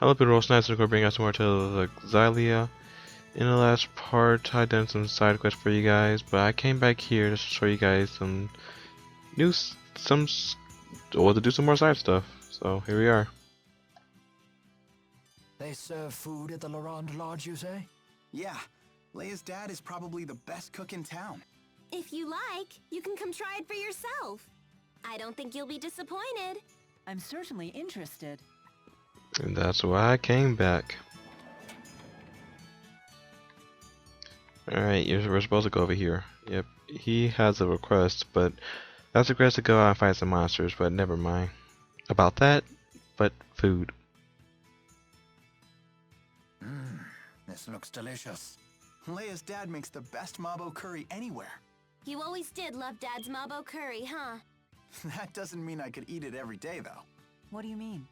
Hello, people. Snipes going to bring us more to the Xillia. In the last part, I done some side quests for you guys, but I came back here to show you guys some to do some more side stuff. So here we are. They serve food at the Laurent Lodge, you say? Yeah, Leia's dad is probably the best cook in town. If you like, you can come try it for yourself. I don't think you'll be disappointed. I'm certainly interested. And that's why I came back. Alright, we're supposed to go over here. Yep, he has a request, but that's a request to go out and fight some monsters, but never mind about that, but food. This looks delicious. Leia's dad makes the best mabo curry anywhere. You always did love Dad's mabo curry, huh? That doesn't mean I could eat it every day, though. What do you mean?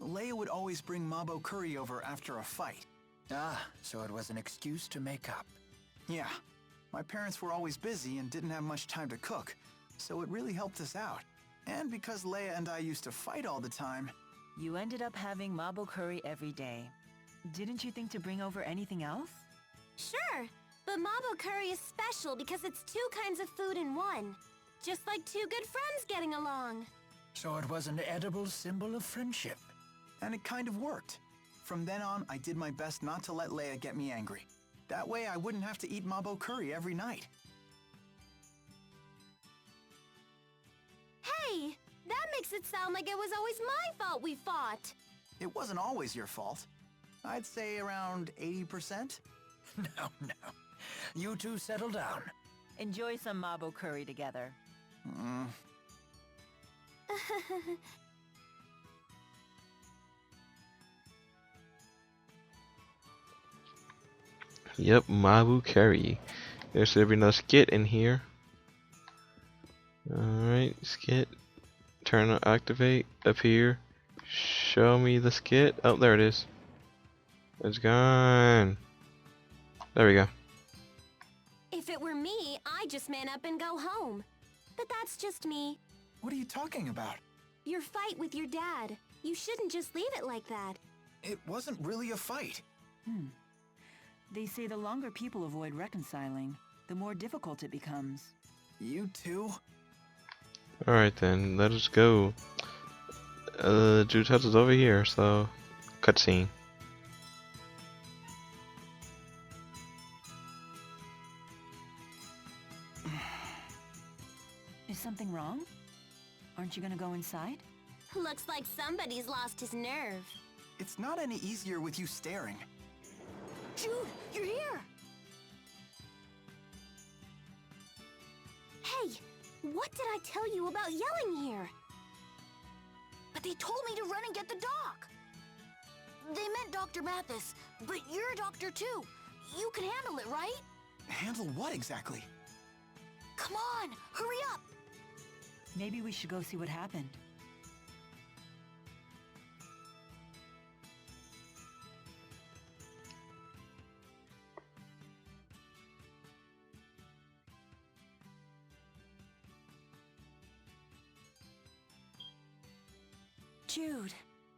Leia would always bring mabo curry over after a fight. Ah, so it was an excuse to make up. Yeah, my parents were always busy and didn't have much time to cook, so it really helped us out. And because Leia and I used to fight all the time... You ended up having mabo curry every day. Didn't you think to bring over anything else? Sure, but mabo curry is special because it's two kinds of food in one. Just like two good friends getting along. So it was an edible symbol of friendship. And it kind of worked. From then on, I did my best not to let Leia get me angry. That way, I wouldn't have to eat mabo curry every night. Hey, that makes it sound like it was always my fault we fought. It wasn't always your fault. I'd say around 80%. No. You two settle down. Enjoy some mabo curry together. Yep, Mabu Curry. There should be no skit in here. Alright, skit. Turn on activate. Up here. Show me the skit. Oh, there it is. It's gone. There we go. If it were me, I'd just man up and go home. But that's just me. What are you talking about? Your fight with your dad. You shouldn't just leave it like that. It wasn't really a fight. They say the longer people avoid reconciling, the more difficult it becomes. You too? Alright then, let us go. Jude's house is over here, so cutscene. Is something wrong? Aren't you gonna go inside? Looks like somebody's lost his nerve. It's not any easier with you staring. Jude, you're here! Hey, what did I tell you about yelling here? But they told me to run and get the doc. They meant Dr. Mathis, but you're a doctor too. You can handle it, right? Handle what exactly? Come on, hurry up. Maybe we should go see what happened. Jude,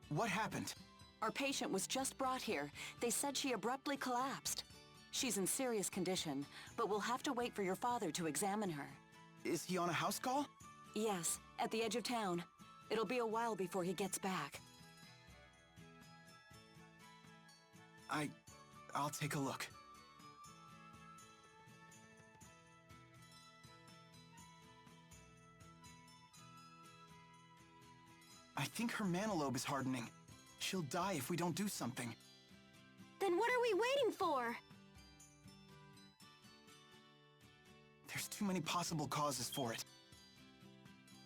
What happened? our patient was just brought here. They said she abruptly collapsed. She's in serious condition, but we'll have to wait for your father to examine her. Is he on a house call? Yes, at the edge of town. It'll be a while before he gets back. I'll take a look. I think her manalobe is hardening. She'll die if we don't do something. Then what are we waiting for? There's too many possible causes for it.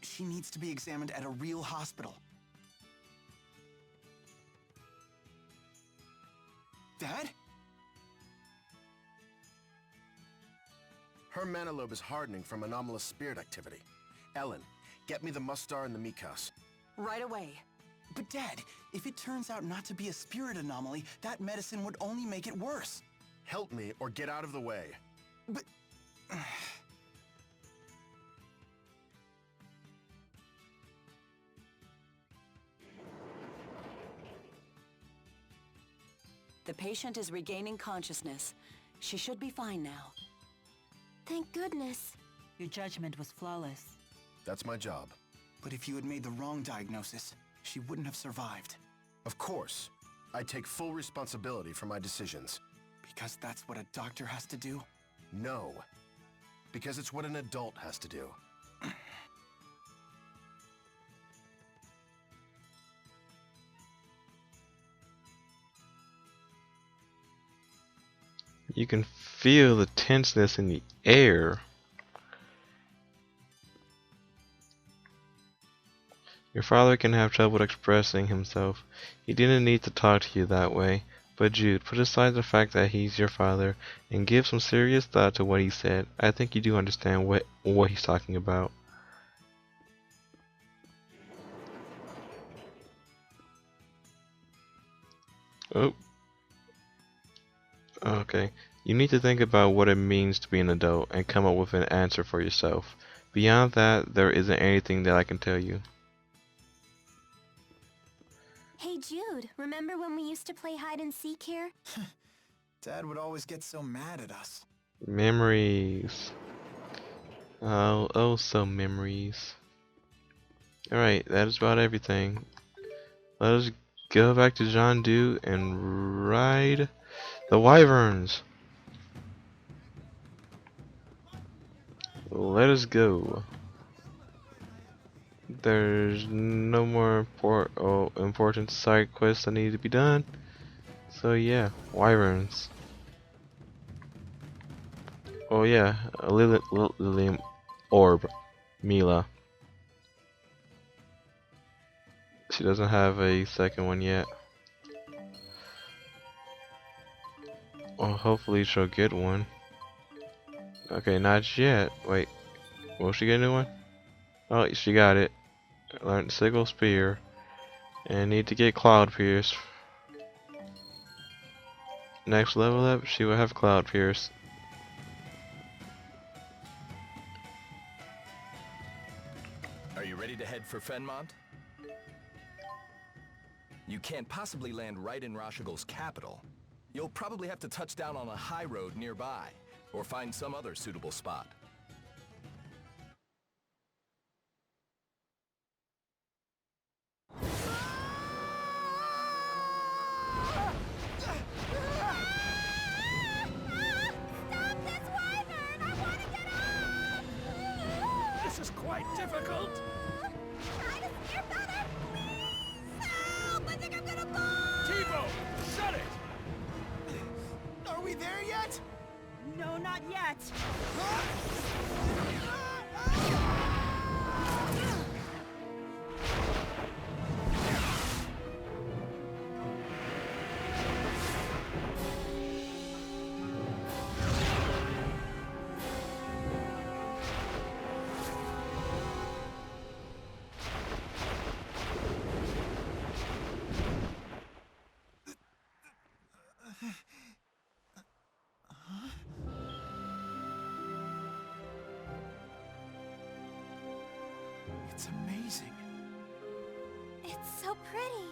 She needs to be examined at a real hospital. Dad? Her manalobe is hardening from anomalous spirit activity. Ellen, get me the Mustar and the Mikas. Right away. But Dad, if it turns out not to be a spirit anomaly, that medicine would only make it worse. Help me or get out of the way. But... The patient is regaining consciousness. She should be fine now. Thank goodness. Your judgment was flawless. That's my job. But if you had made the wrong diagnosis, she wouldn't have survived. Of course. I take full responsibility for my decisions. Because that's what a doctor has to do? No. Because it's what an adult has to do. You can feel the tenseness in the air. Your father can have trouble expressing himself. He didn't need to talk to you that way. But Jude, put aside the fact that he's your father and give some serious thought to what he said. I think you do understand what he's talking about. Oh. Okay. You need to think about what it means to be an adult and come up with an answer for yourself. Beyond that, there isn't anything that I can tell you. Hey Jude, remember when we used to play hide and seek here? Dad would always get so mad at us. Memories. Oh, so memories. Alright, that is about everything. Let us go back to John Dew and ride the Wyverns. Let us go. There's no more important side quests that need to be done. So yeah, Wyverns. Oh yeah, a Lilium Orb. Mila. She doesn't have a second one yet. Well, hopefully she'll get one. Okay, not yet. Wait, will she get a new one? Oh, she got it. Learned Sigil Spear. And need to get Cloud Pierce. Next level up, she will have Cloud Pierce. Are you ready to head for Fenmont? You can't possibly land right in Rashigal's capital. You'll probably have to touch down on a high road nearby, or find some other suitable spot. This is quite difficult. Try to steer better, please! Help! I think I'm gonna fall! Tivo, shut it! Are we there yet? No, not yet. It's amazing. It's so pretty.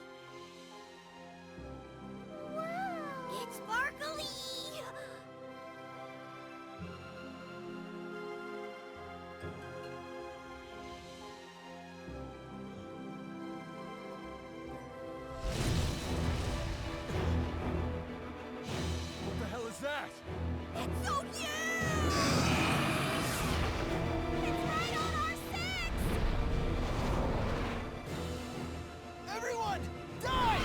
Wow! It's sparkly! What the hell is that? It's so huge! It's right on our six! Everyone, die!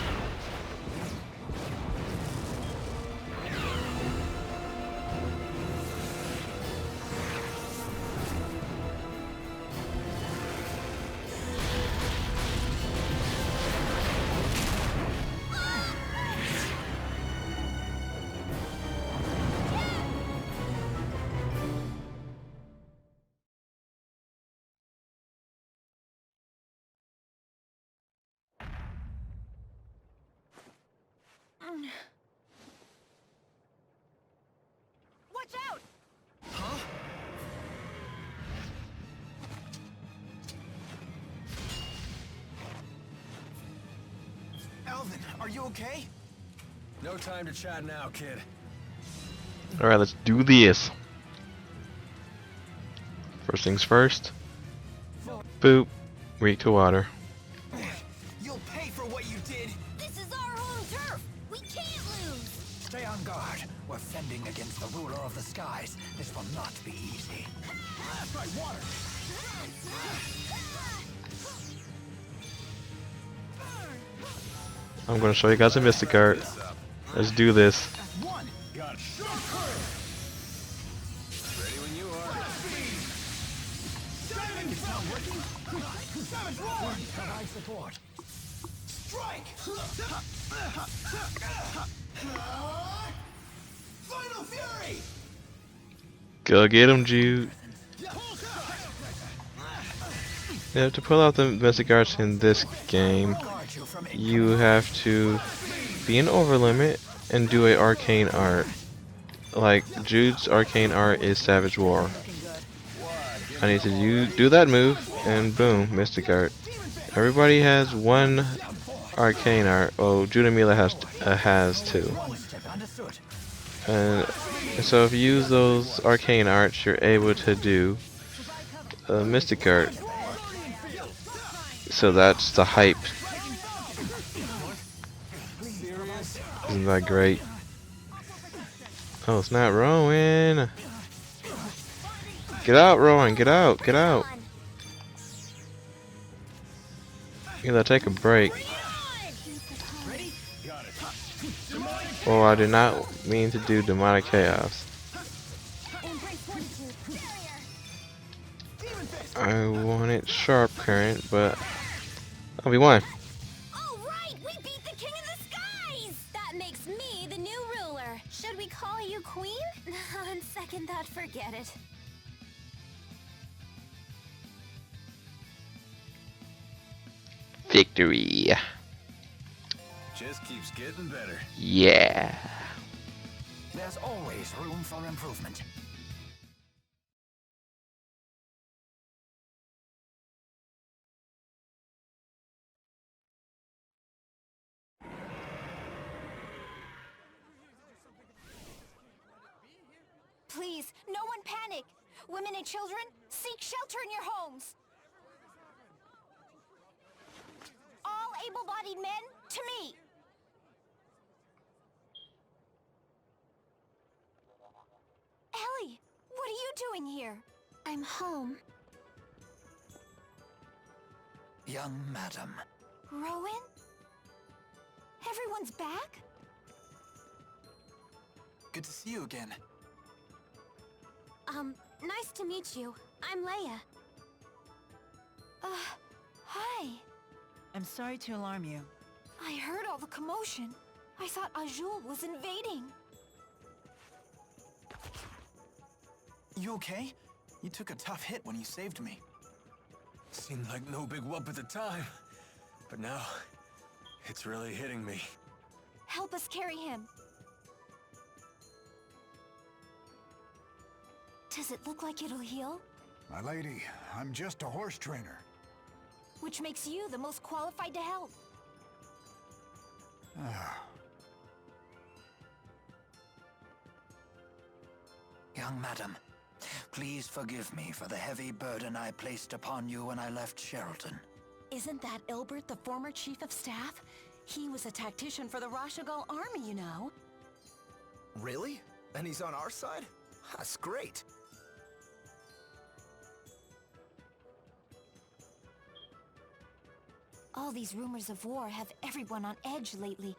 Watch out! Alvin, are you okay? No time to chat now, kid. Alright, let's do this. First things first. Boop. Reek to water. You'll pay for what you did. This is our home turf. We can't lose. Stay on guard. We're fending against the ruler of the skies. This will not be easy. Blast by water. I'm gonna show you guys a Mystic Art. Let's do this. One. Got it. Ready when you are. It's not working. Savage roar. Provide support. Strike. Final fury. Go get him, Jude. Yeah, to pull out the Mystic Arts in this game, you have to be an overlimit and do a arcane art. Like Jude's arcane art is Savage War. I need to do that move and boom, Mystic Art. Everybody has one arcane art. Oh, Jude and Mila has two. And so if you use those arcane arts, you're able to do a Mystic Art. So that's the hype. Isn't that great? Oh, it's not Rowan. Get out, Rowan. Get out. Get out. You gotta take a break. Oh, I did not mean to do Demonic Chaos. I wanted Sharp Current, but I'll be one. All right, we beat the King of the Skies! That makes me the new ruler. Should we call you Queen? On second thought, forget it. Victory. Just keeps getting better. Yeah. There's always room for improvement. Please, no one panic. Women and children, seek shelter in your homes. All able-bodied men, to me. Ellie, what are you doing here? I'm home. Young madam. Rowan? Everyone's back? Good to see you again. Nice to meet you. I'm Leia. Hi. I'm sorry to alarm you. I heard all the commotion. I thought Azul was invading. You okay? You took a tough hit when you saved me. Seemed like no big whoop at the time. But now, it's really hitting me. Help us carry him. Does it look like it'll heal? My lady, I'm just a horse trainer. Which makes you the most qualified to help. Young madam, please forgive me for the heavy burden I placed upon you when I left Sheralton. Isn't that Ilbert, the former chief of staff? He was a tactician for the Rashagal army, you know. Really? And he's on our side? That's great. All these rumors of war have everyone on edge lately.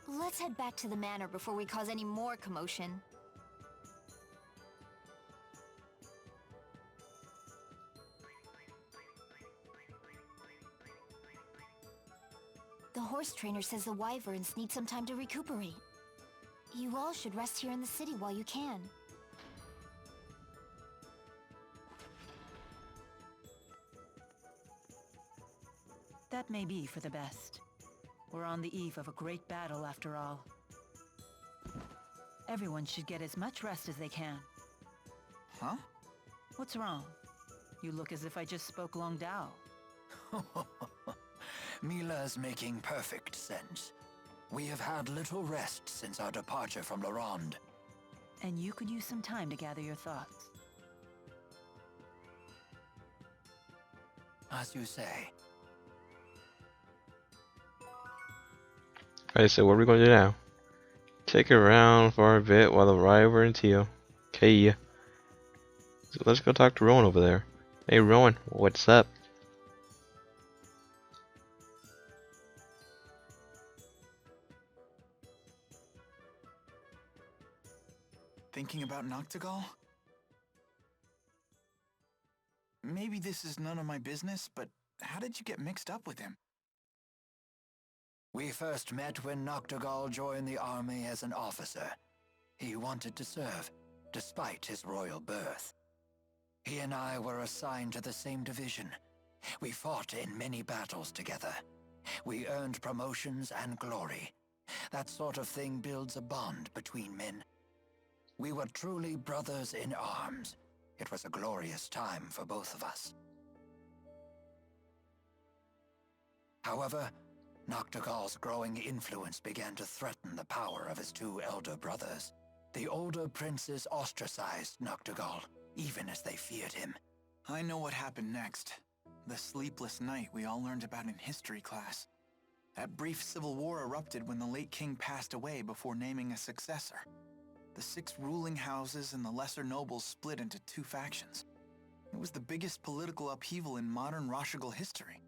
Let's head back to the manor before we cause any more commotion. The horse trainer says the Wyverns need some time to recuperate. You all should rest here in the city while you can. That may be for the best. We're on the eve of a great battle after all. Everyone should get as much rest as they can. Huh? What's wrong? You look as if I just spoke Long Dao. Mila's making perfect sense. We have had little rest since our departure from La Ronde. And you could use some time to gather your thoughts. As you say. Alright, so what are we gonna do now? Take it around for a bit while the Wyvern Teal. Okay. So let's go talk to Rowan over there. Hey Rowan, what's up? Thinking about Noctigal? Maybe this is none of my business, but how did you get mixed up with him? We first met when Noctigal joined the army as an officer. He wanted to serve, despite his royal birth. He and I were assigned to the same division. We fought in many battles together. We earned promotions and glory. That sort of thing builds a bond between men. We were truly brothers in arms. It was a glorious time for both of us. However, Noctigal's growing influence began to threaten the power of his two elder brothers. The older princes ostracized Noctigal, even as they feared him. I know what happened next. The sleepless night we all learned about in history class. That brief civil war erupted when the late king passed away before naming a successor. The 6 ruling houses and the lesser nobles split into 2 factions. It was the biggest political upheaval in modern Rashigal history.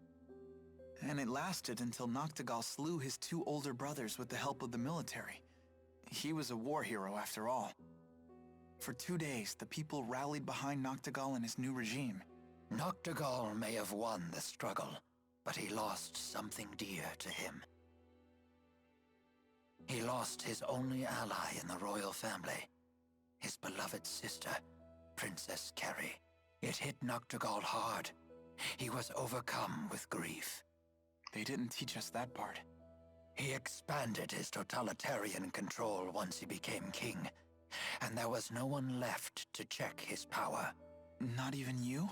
And it lasted until Noctigal slew his 2 older brothers with the help of the military. He was a war hero after all. For 2 days, the people rallied behind Noctigal and his new regime. Noctigal may have won the struggle, but he lost something dear to him. He lost his only ally in the royal family, his beloved sister, Princess Carrie. It hit Noctigal hard. He was overcome with grief. They didn't teach us that part. He expanded his totalitarian control once he became king, and there was no one left to check his power. Not even you?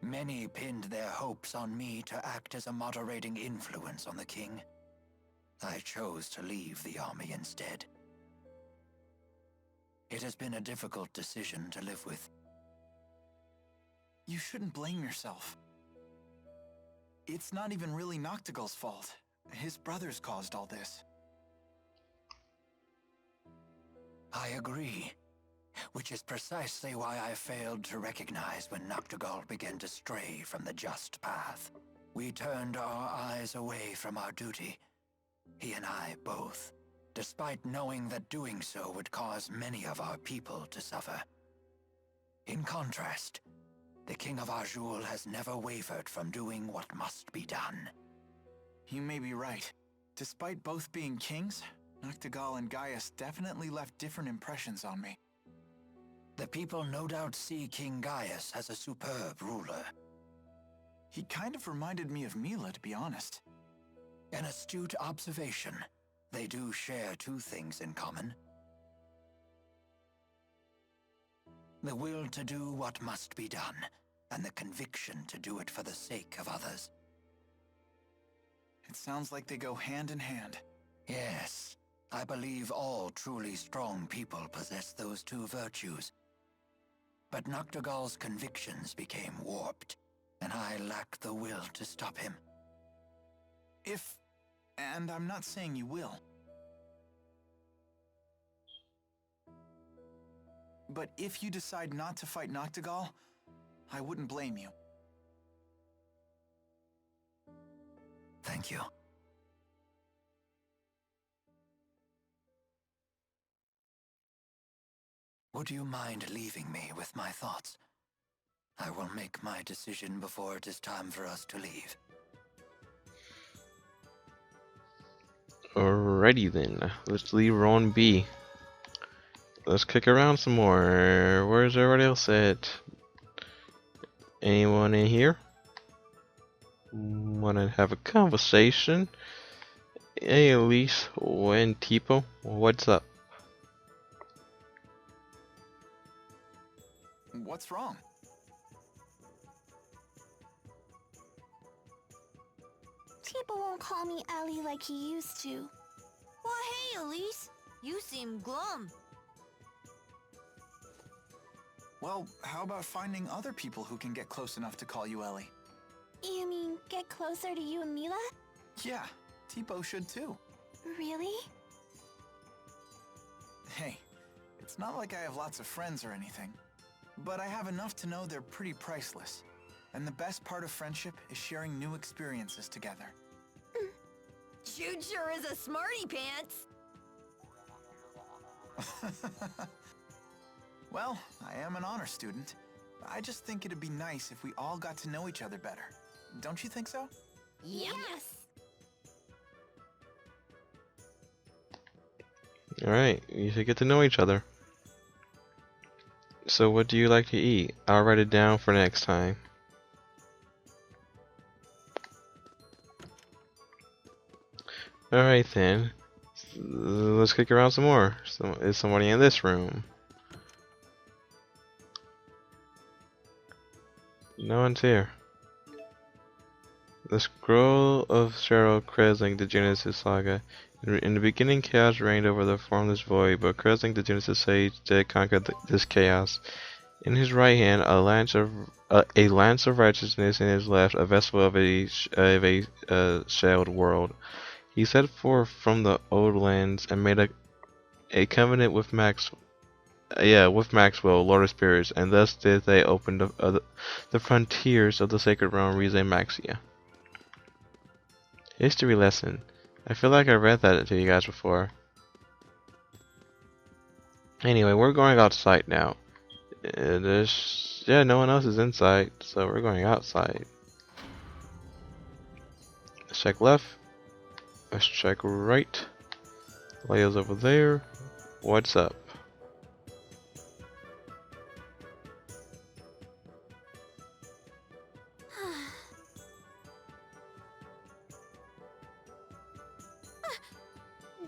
Many pinned their hopes on me to act as a moderating influence on the king. I chose to leave the army instead. It has been a difficult decision to live with. You shouldn't blame yourself. It's not even really Noctigal's fault. His brothers caused all this. I agree. Which is precisely why I failed to recognize when Noctigal began to stray from the just path. We turned our eyes away from our duty. He and I both, despite knowing that doing so would cause many of our people to suffer. In contrast, the King of Azul has never wavered from doing what must be done. You may be right. Despite both being kings, Noctigal and Gaius definitely left different impressions on me. The people no doubt see King Gaius as a superb ruler. He kind of reminded me of Mila, to be honest. An astute observation. They do share 2 things in common. The will to do what must be done, and the conviction to do it for the sake of others. It sounds like they go hand in hand. Yes, I believe all truly strong people possess those 2 virtues. But Noctigal's convictions became warped, and I lacked the will to stop him. And I'm not saying you will. But if you decide not to fight Noctigal, I wouldn't blame you. Thank you. Would you mind leaving me with my thoughts? I will make my decision before it is time for us to leave. Alrighty then, let's leave Ron B. Let's kick around some more. Where's everybody else at? Anyone in here? Wanna have a conversation? Hey Elise, when Tipo, what's up? What's wrong? people won't call me Ellie like he used to. Well, hey, Elise. You seem glum. Well, how about finding other people who can get close enough to call you Ellie? You mean get closer to you and Mila? Yeah, Tipo should too. Really? Hey, it's not like I have lots of friends or anything, but I have enough to know they're pretty priceless. And the best part of friendship is sharing new experiences together. Jude sure is a smarty pants. Well, I am an honor student. I just think it'd be nice if we all got to know each other better. Don't you think so? Yes. Alright, you should get to know each other. So what do you like to eat? I'll write it down for next time. Alright then. Let's kick around some more. Is somebody in this room? No one's here. The Scroll of Cheryl Kreslink, the Genesis Saga. In the beginning, chaos reigned over the formless void, but Kreslink, the Genesis Sage, did conquer this chaos. In his right hand, a lance of righteousness; in his left, a vessel of a shelled world. He set forth from the old lands and made a covenant with Maxwell, Lord of Spirits, and thus did they open the frontiers of the sacred realm Rize Maxia. History lesson. I feel like I read that to you guys before. Anyway, we're going outside now. No one else is inside, so we're going outside. Let's check left. Let's check right. Leia's over there. What's up?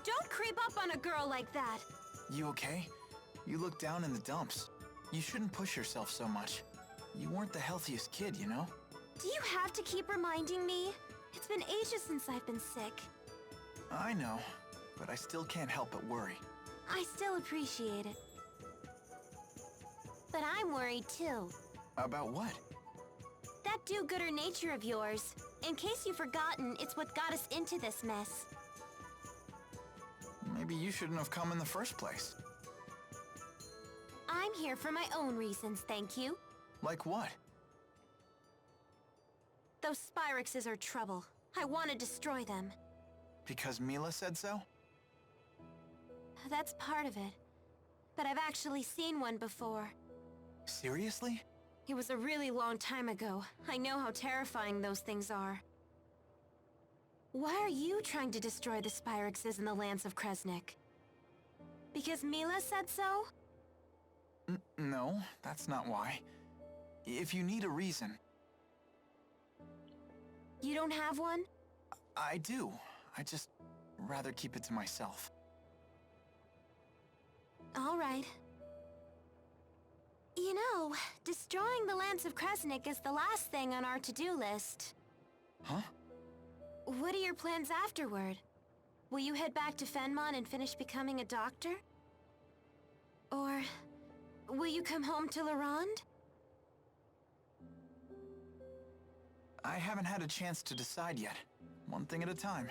Don't creep up on a girl like that. You okay? You look down in the dumps. You shouldn't push yourself so much. You weren't the healthiest kid, you know? Do you have to keep reminding me? It's been ages since I've been sick. I know, but I still can't help but worry. I still appreciate it. But I'm worried too. About what? That do-gooder nature of yours. In case you've forgotten, it's what got us into this mess. Maybe you shouldn't have come in the first place. I'm here for my own reasons, thank you. Like what? Those Spyrexes are trouble. I want to destroy them. Because Mila said so? That's part of it. But I've actually seen one before. Seriously? It was a really long time ago. I know how terrifying those things are. Why are you trying to destroy the Spyrexes in the lands of Kresnik? Because Mila said so? No, that's not why. If you need a reason... You don't have one? I do. I just rather keep it to myself. All right. You know, destroying the lands of Kresnik is the last thing on our to-do list. Huh? What are your plans afterward? Will you head back to Fenmon and finish becoming a doctor? Or will you come home to Larand? I haven't had a chance to decide yet. One thing at a time.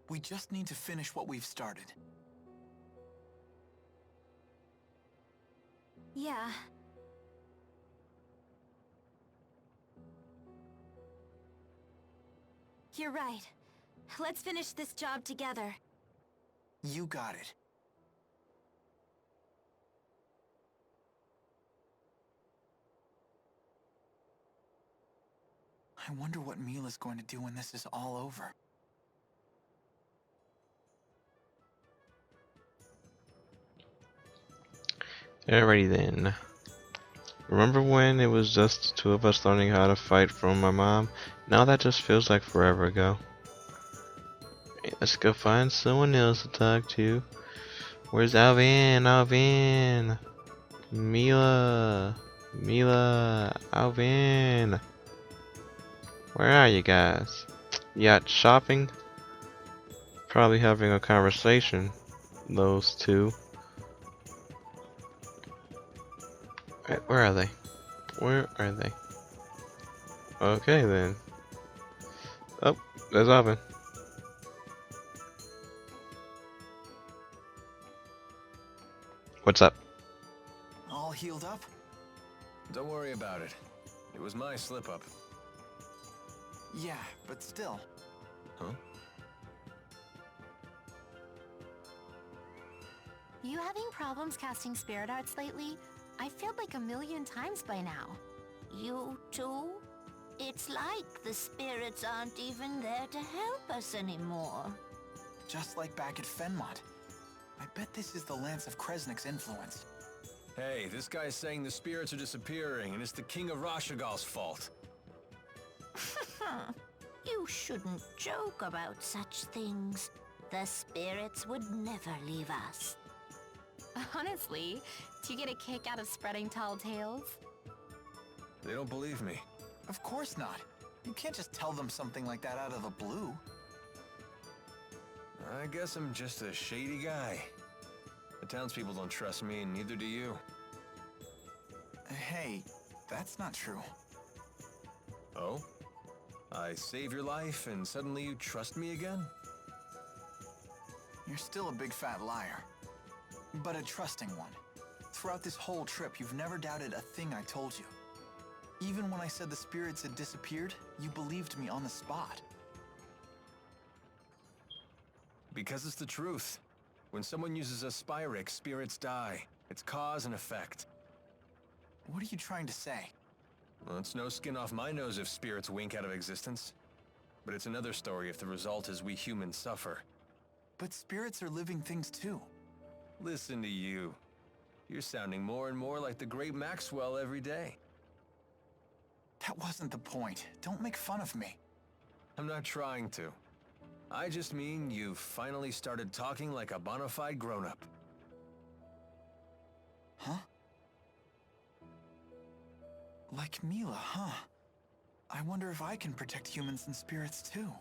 We just need to finish what we've started. Yeah. You're right. Let's finish this job together. You got it. I wonder what Mila's going to do when this is all over. Alrighty then. Remember when it was just the two of us learning how to fight from my mom? Now that just feels like forever ago. Let's go find someone else to talk to. Where's Alvin? Alvin! Mila! Mila! Alvin! Where are you guys? yacht shopping. Probably having a conversation. Those two. Where are they? Where are they? Okay then. Oh, there's Alvin. What's up? All healed up? Don't worry about it. It was my slip-up. Yeah, but still. Huh? You having problems casting spirit arts lately? I failed like a million times by now. You too? It's like the spirits aren't even there to help us anymore. Just like back at Fenmont. I bet this is the Lance of Kresnik's influence. Hey, this guy's saying the spirits are disappearing, and it's the King of Rashagal's fault. You shouldn't joke about such things. The spirits would never leave us. Honestly, do you get a kick out of spreading tall tales? They don't believe me. Of course not. You can't just tell them something like that out of the blue. I guess I'm just a shady guy. The townspeople don't trust me, and neither do you. Hey, that's not true. Oh? I save your life, and suddenly you trust me again? You're still a big fat liar. But a trusting one. Throughout this whole trip, you've never doubted a thing I told you. Even when I said the spirits had disappeared, you believed me on the spot. Because it's the truth. When someone uses a Spyrix, spirits die. It's cause and effect. What are you trying to say? Well, it's no skin off my nose if spirits wink out of existence. But it's another story if the result is we humans suffer. But spirits are living things too. Listen to you. You're sounding more and more like the great Maxwell every day. That wasn't the point. Don't make fun of me. I'm not trying to. I just mean you've finally started talking like a bona fide grown-up. Huh? Like Mila, huh? I wonder if I can protect humans and spirits too.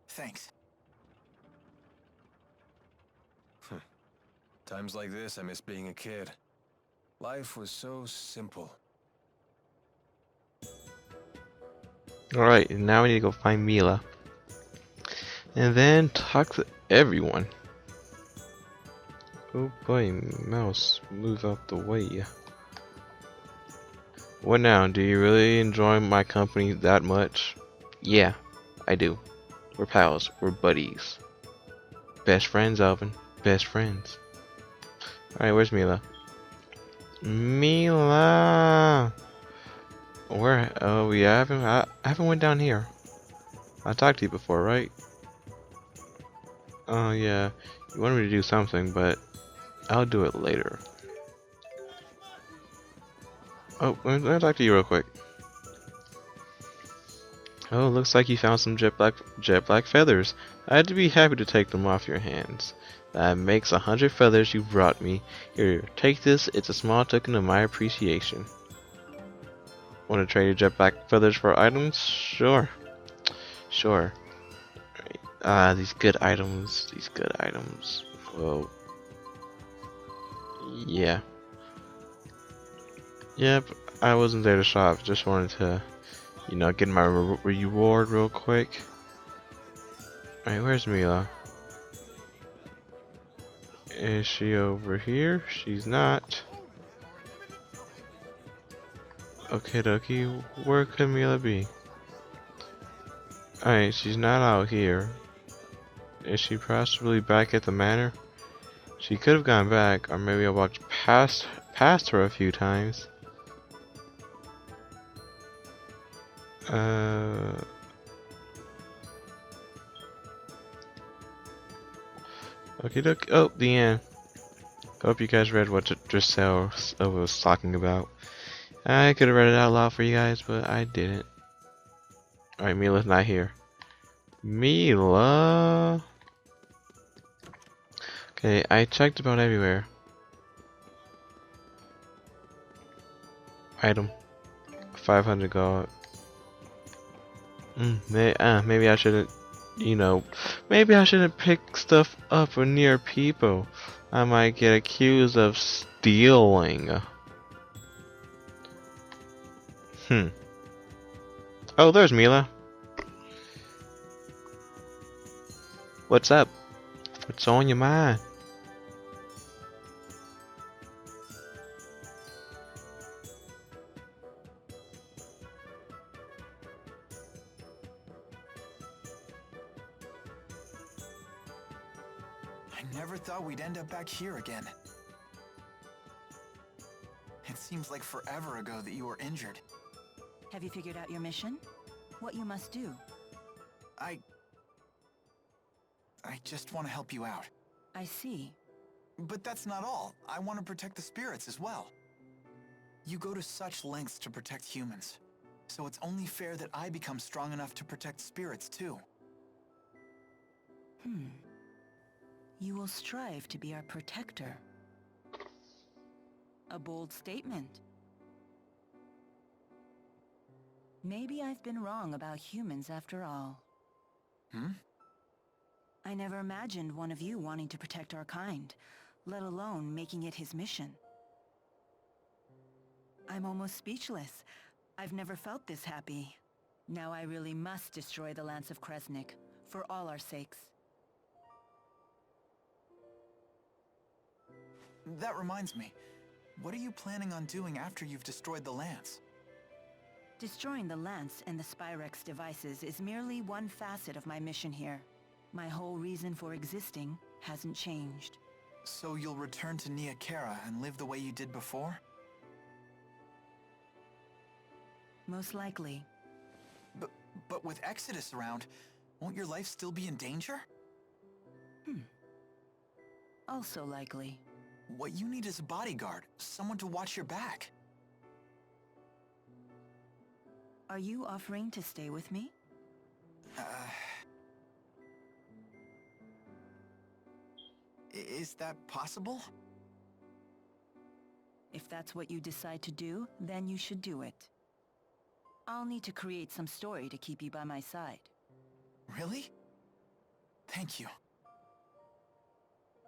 Thanks. Times like this, I miss being a kid. Life was so simple. Alright, now we need to go find Mila. And then talk to everyone. Oh boy, mouse, move out the way. What now? Do you really enjoy my company that much? Yeah, I do. We're pals. We're buddies. Best friends, Alvin. Best friends. Alright, where's Mila? Mila! Where? Oh yeah, I haven't went down here. I talked to you before, right? Oh yeah, you wanted me to do something, but I'll do it later. Oh, let me talk to you real quick. Oh, looks like you found some jet black feathers. I'd be happy to take them off your hands. That makes 100 feathers you brought me. Here, take this. It's a small token of my appreciation. Want to trade your jet black feathers for items? Sure. Sure. Right. These good items. These good items. Whoa. Yeah. Yep, I wasn't there to shop. Just wanted to, you know, get my reward real quick. Alright, where's Mila? Is she over here? She's not. Okay, dokie. Where could Mila be? Alright, she's not out here. Is she possibly back at the manor? She could have gone back, or maybe I walked past her a few times. Okay, look. Oh, the end. Hope you guys read what Drissel was talking about. I could have read it out loud for you guys, but I didn't. Alright, Mila's not here. Mila! Okay, I checked about everywhere. 500 gold. Maybe I shouldn't, you know, maybe I shouldn't pick stuff up near people. I might get accused of stealing. Oh, there's Mila. What's up? What's on your mind? I never thought we'd end up back here again. It seems like forever ago that you were injured. Have you figured out your mission? What you must do? I just want to help you out. I see. But that's not all. I want to protect the spirits as well. You go to such lengths to protect humans, so it's only fair that I become strong enough to protect spirits too. You will strive to be our protector. A bold statement. Maybe I've been wrong about humans after all. I never imagined one of you wanting to protect our kind, let alone making it his mission. I'm almost speechless. I've never felt this happy. Now I really must destroy the Lance of Kresnik, for all our sakes. That reminds me. What are you planning on doing after you've destroyed the Lance? Destroying the Lance and the Spyrex devices is merely one facet of my mission here. My whole reason for existing hasn't changed. So you'll return to Nia Khera and live the way you did before? Most likely. But with Exodus around, won't your life still be in danger? Also likely. What you need is a bodyguard, someone to watch your back. Are you offering to stay with me? Is that possible? If that's what you decide to do, then you should do it. I'll need to create some story to keep you by my side. Really? Thank you.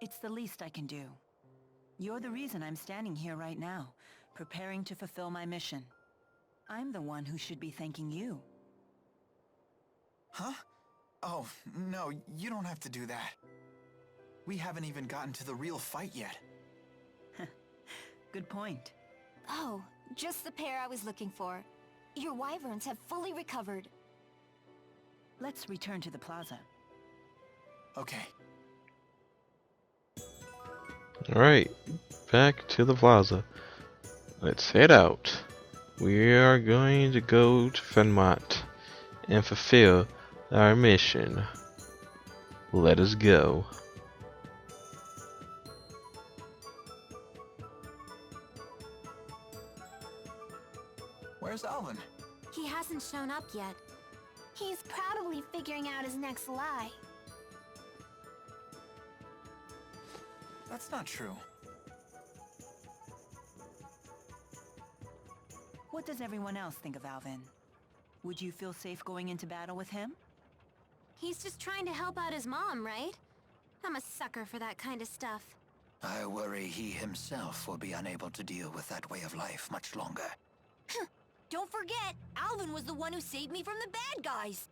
It's the least I can do. You're the reason I'm standing here right now, preparing to fulfill my mission. I'm the one who should be thanking you. Huh? Oh, no, you don't have to do that. We haven't even gotten to the real fight yet. Good point. Oh, just the pair I was looking for. Your wyverns have fully recovered. Let's return to the plaza. Okay. Alright, back to the plaza. Let's head out. We are going to go to Fenmont and fulfill our mission. Let us go. Where's Alvin? He hasn't shown up yet. He's probably figuring out his next lie. That's not true. What does everyone else think of Alvin? Would you feel safe going into battle with him? He's just trying to help out his mom, right? I'm a sucker for that kind of stuff. I worry he himself will be unable to deal with that way of life much longer. Don't forget, Alvin was the one who saved me from the bad guys.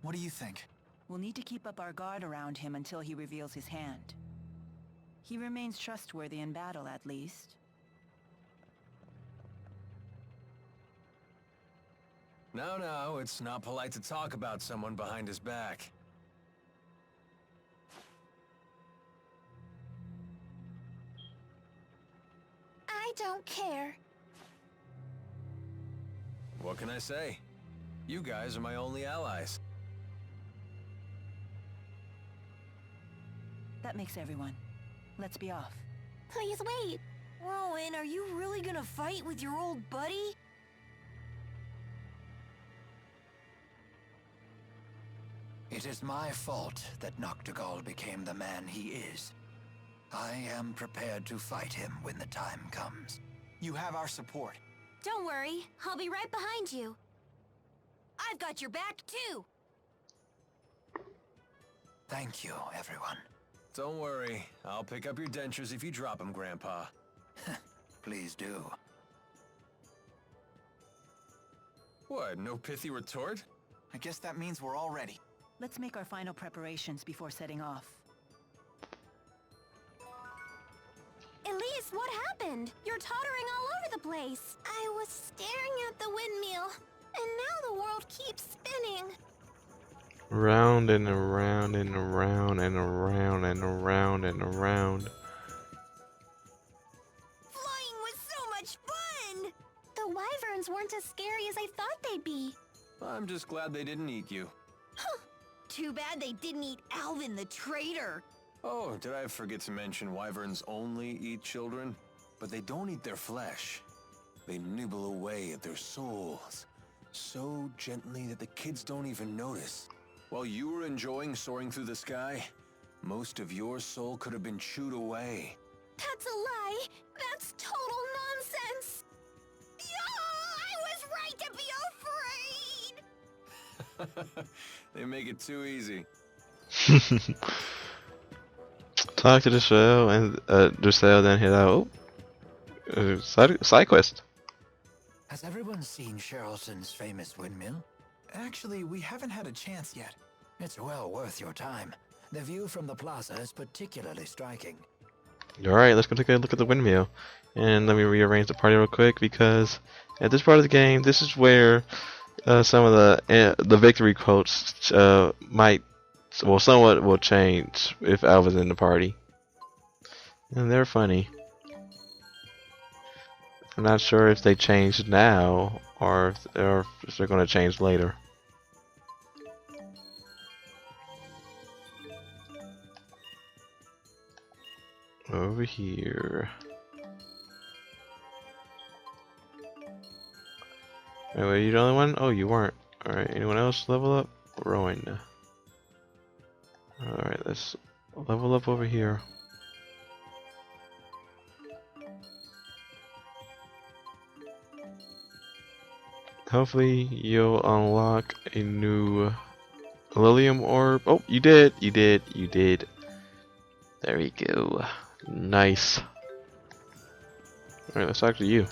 What do you think? We'll need to keep up our guard around him until he reveals his hand. He remains trustworthy in battle, at least. No, it's not polite to talk about someone behind his back. I don't care. What can I say? You guys are my only allies. That makes everyone. Let's be off. Please wait. Rowan, are you really gonna fight with your old buddy? It is my fault that Noctigal became the man he is. I am prepared to fight him when the time comes. You have our support. Don't worry, I'll be right behind you. I've got your back, too. Thank you, everyone. Don't worry. I'll pick up your dentures if you drop them, Grandpa. Please do. What, no pithy retort? I guess that means we're all ready. Let's make our final preparations before setting off. Elise, what happened? You're tottering all over the place. I was staring at the windmill, and now the world keeps spinning. Round and around and around and around and around and around. Flying was so much fun! The wyverns weren't as scary as I thought they'd be. I'm just glad they didn't eat you. Too bad they didn't eat Alvin the traitor. Oh, did I forget to mention wyverns only eat children? But they don't eat their flesh. They nibble away at their souls, so gently that the kids don't even notice. While you were enjoying soaring through the sky, most of your soul could have been chewed away. That's a lie. That's total nonsense. I was right to be afraid. They make it too easy. Talk to the shell and Druselle then hit out. Oh, side quest. Has everyone seen Sherrilton's famous windmill? Actually, we haven't had a chance yet. It's well worth your time. The view from the plaza is particularly striking. Alright, let's go take a look at the windmill. And let me rearrange the party real quick because at this part of the game, this is where some of the victory quotes might, well, somewhat will change if Alva's in the party. And they're funny. I'm not sure if they changed now or if they're going to change later. Over here. Wait, were you the only one? Oh, you weren't. Alright, anyone else level up? Rowing. Alright, let's level up over here. Hopefully you'll unlock a new Lilium orb. Oh, you did. You did. There we go. Nice. Alright, let's talk to you.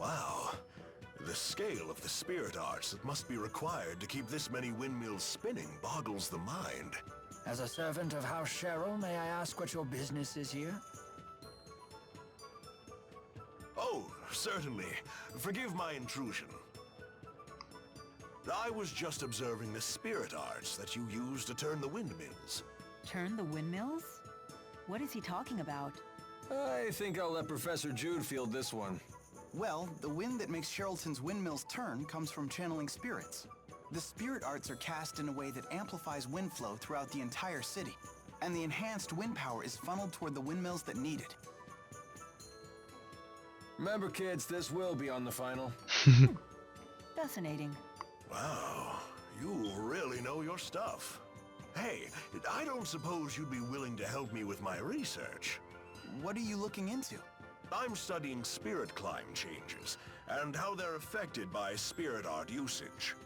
Wow. The scale of the spirit arts that must be required to keep this many windmills spinning boggles the mind. As a servant of House Cheryl, may I ask what your business is here? Oh, certainly. Forgive my intrusion. I was just observing the spirit arts that you use to turn the windmills. Turn the windmills? What is he talking about? I think I'll let Professor Jude field this one. Well, the wind that makes Sherrilton's windmills turn comes from channeling spirits. The spirit arts are cast in a way that amplifies wind flow throughout the entire city, and the enhanced wind power is funneled toward the windmills that need it. Remember, kids, this will be on the final. Fascinating. Wow, you really know your stuff. Hey, I don't suppose you'd be willing to help me with my research. What are you looking into? I'm studying spirit climb changes and how they're affected by spirit art usage.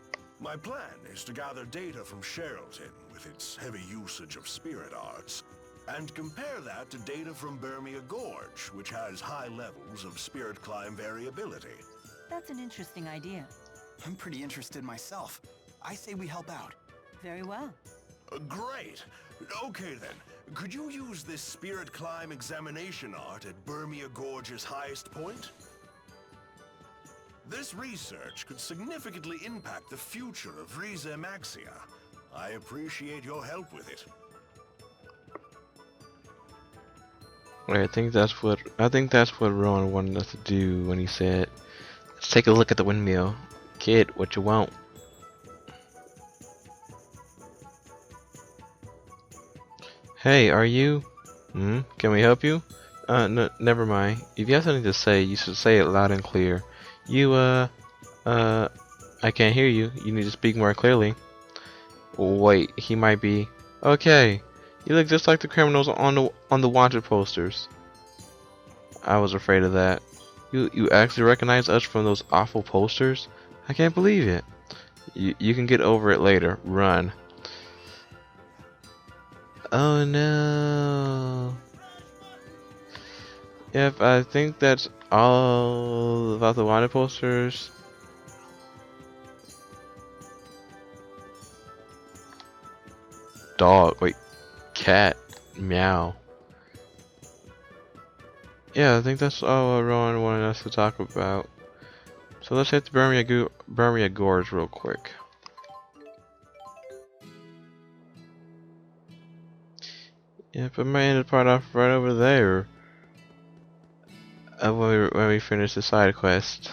My plan is to gather data from Sherrilton with its heavy usage of spirit arts and compare that to data from Burmia Gorge, which has high levels of spirit climb variability. That's an interesting idea. I'm pretty interested myself. I say we help out. Very well. Great. Okay then, could you use this spirit climb examination art at Burmia Gorge's highest point? This research could significantly impact the future of Riza Maxia. I appreciate your help with it. I think that's what Rowan wanted us to do when he said, "Let's take a look at the windmill." Kid, what you want? Hey, are you? Can we help you? No, never mind. If you have something to say, you should say it loud and clear. I can't hear you. You need to speak more clearly. Wait, he might be. Okay, you look just like the criminals on the wanted posters. I was afraid of that. You actually recognize us from those awful posters? I can't believe it. You can get over it later. Run. Oh no. Yep, I think that's all about the wanted posters. Dog, wait, cat, meow. Yeah, I think that's all Rowan wanted us to talk about. So let's hit the Burmia Gorge real quick. Yep, I might end the part off right over there. When we finish the side quest.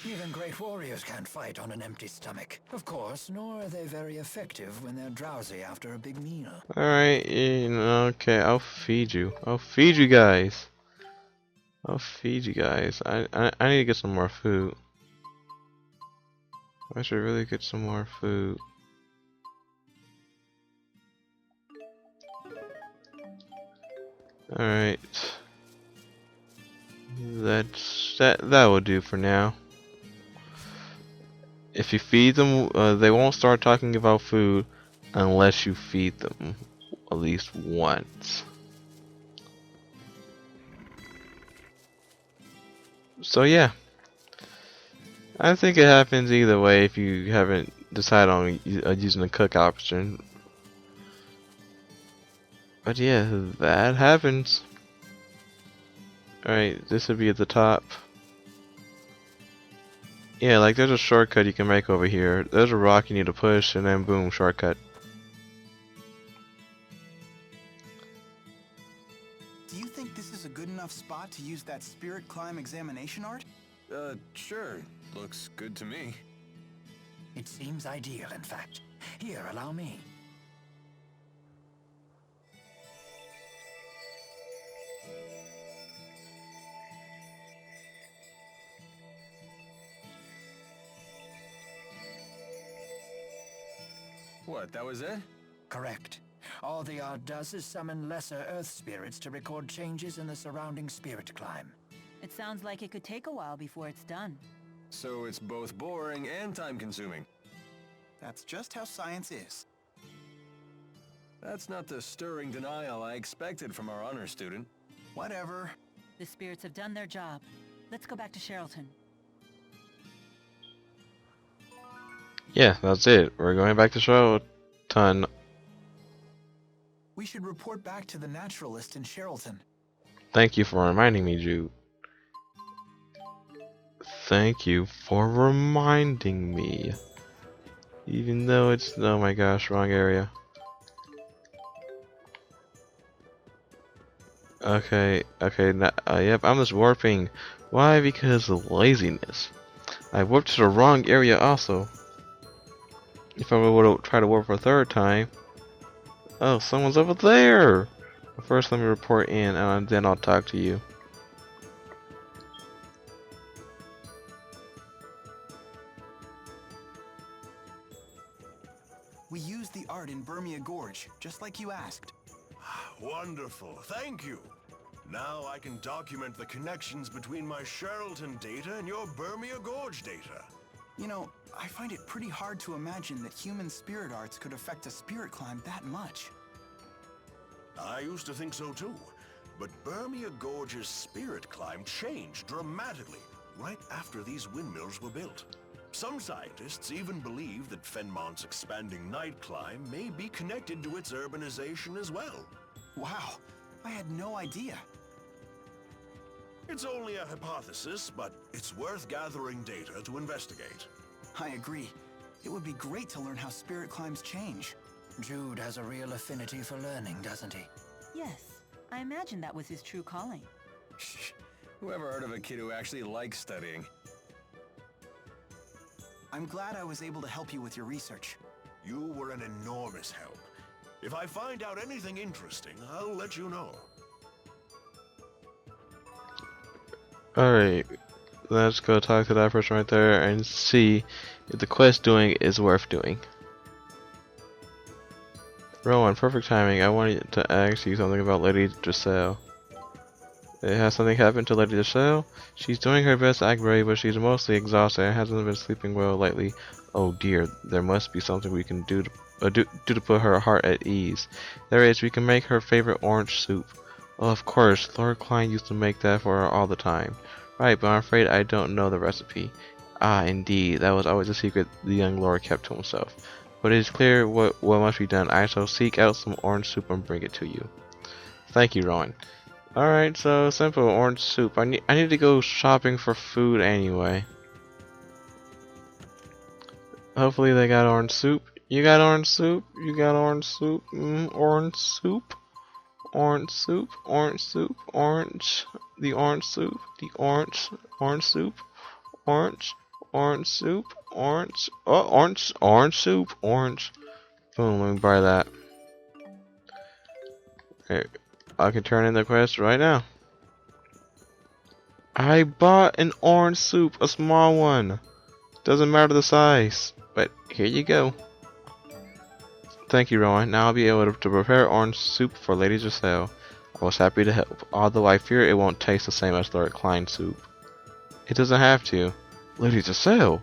Even great warriors can't fight on an empty stomach. Of course, nor are they very effective when they're drowsy after a big meal. Alright, okay, I'll feed you. I'll feed you guys. I'll feed you guys. I need to get some more food. I should really get some more food. Alright. That will do for now. If you feed them, they won't start talking about food unless you feed them at least once. So yeah, I think it happens either way if you haven't decided on using the cook option. But yeah, that happens. Alright, this would be at the top. Yeah, like there's a shortcut you can make over here. There's a rock you need to push and then boom, shortcut. Do you think this is a good enough spot to use that spirit climb examination art? Sure. Looks good to me. It seems ideal, in fact. Here, allow me. What, that was it? Correct. All the art does is summon lesser earth spirits to record changes in the surrounding spirit climb. It sounds like it could take a while before it's done. So it's both boring and time-consuming. That's just how science is. That's not the stirring denial I expected from our honor student. Whatever. The spirits have done their job. Let's go back to Sherrilton. Yeah, that's it. We're going back to Sherrilton. We should report back to the naturalist in Sherrilton. Thank you for reminding me, Jude. Thank you for reminding me. Even though it's, oh my gosh, wrong area. Okay, yep, I'm just warping. Why? Because of laziness. I warped to the wrong area also. If I would have tried to warp a third time. Oh, someone's over there! First, let me report in, and then I'll talk to you. We used the art in Burmia Gorge, just like you asked. Wonderful, thank you. Now I can document the connections between my Sherrilton data and your Burmia Gorge data. You know, I find it pretty hard to imagine that human spirit arts could affect a spirit climb that much. I used to think so too, but Burmia Gorge's spirit climb changed dramatically right after these windmills were built. Some scientists even believe that Fenmont's expanding night climb may be connected to its urbanization as well. Wow, I had no idea. It's only a hypothesis, but it's worth gathering data to investigate. I agree. It would be great to learn how spirit climbs change. Jude has a real affinity for learning, doesn't he? Yes, I imagine that was his true calling. Shh. Whoever heard of a kid who actually likes studying? I'm glad I was able to help you with your research. You were an enormous help. If I find out anything interesting, I'll let you know. Alright, let's go talk to that person right there and see if the quest doing is worth doing. Rowan, perfect timing. I wanted to ask you something about Lady Giselle. Has something happened to Lady Giselle? She's doing her best to act brave, but she's mostly exhausted and hasn't been sleeping well lately. Oh dear, there must be something we can do to put her heart at ease. There is, we can make her favorite orange soup. Well, of course, Lord Klein used to make that for her all the time. Right, but I'm afraid I don't know the recipe. Ah, indeed, that was always a secret the young lord kept to himself. But it is clear what must be done. I shall seek out some orange soup and bring it to you. Thank you, Rowan. Alright, so simple orange soup. I need to go shopping for food anyway. Hopefully they got orange soup. You got orange soup? You got orange soup? Orange soup? Orange soup? Orange soup? Orange? The orange soup? The orange? Orange soup? Orange? Orange soup? Orange? Oh, orange? Orange soup? Orange. Boom, let me buy that. Okay, I can turn in the quest right now. I bought an orange soup, a small one. Doesn't matter the size. But here you go. Thank you, Rowan. Now I'll be able to prepare orange soup for Lady Giselle. I was happy to help, although I fear it won't taste the same as Lord Klein's soup. It doesn't have to. Lady Giselle!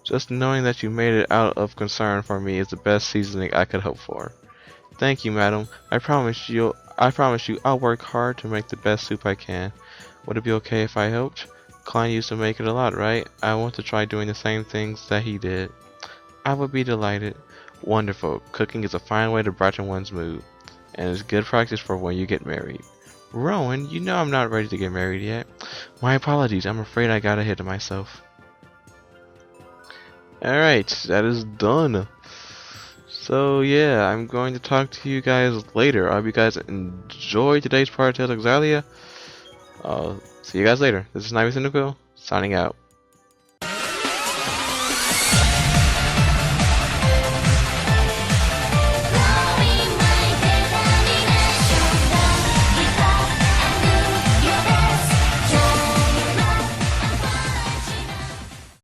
Just knowing that you made it out of concern for me is the best seasoning I could hope for. Thank you, madam. I promise you I'll work hard to make the best soup I can. Would it be okay if I helped? Klein used to make it a lot, right? I want to try doing the same things that he did. I would be delighted. Wonderful. Cooking is a fine way to brighten one's mood, and it's good practice for when you get married. Rowan, you know I'm not ready to get married yet. My apologies. I'm afraid I got ahead of myself. Alright, that is done. So yeah, I'm going to talk to you guys later. I hope you guys enjoyed today's part of Tales of Xillia. See you guys later. This is Nivy Cynical, signing out.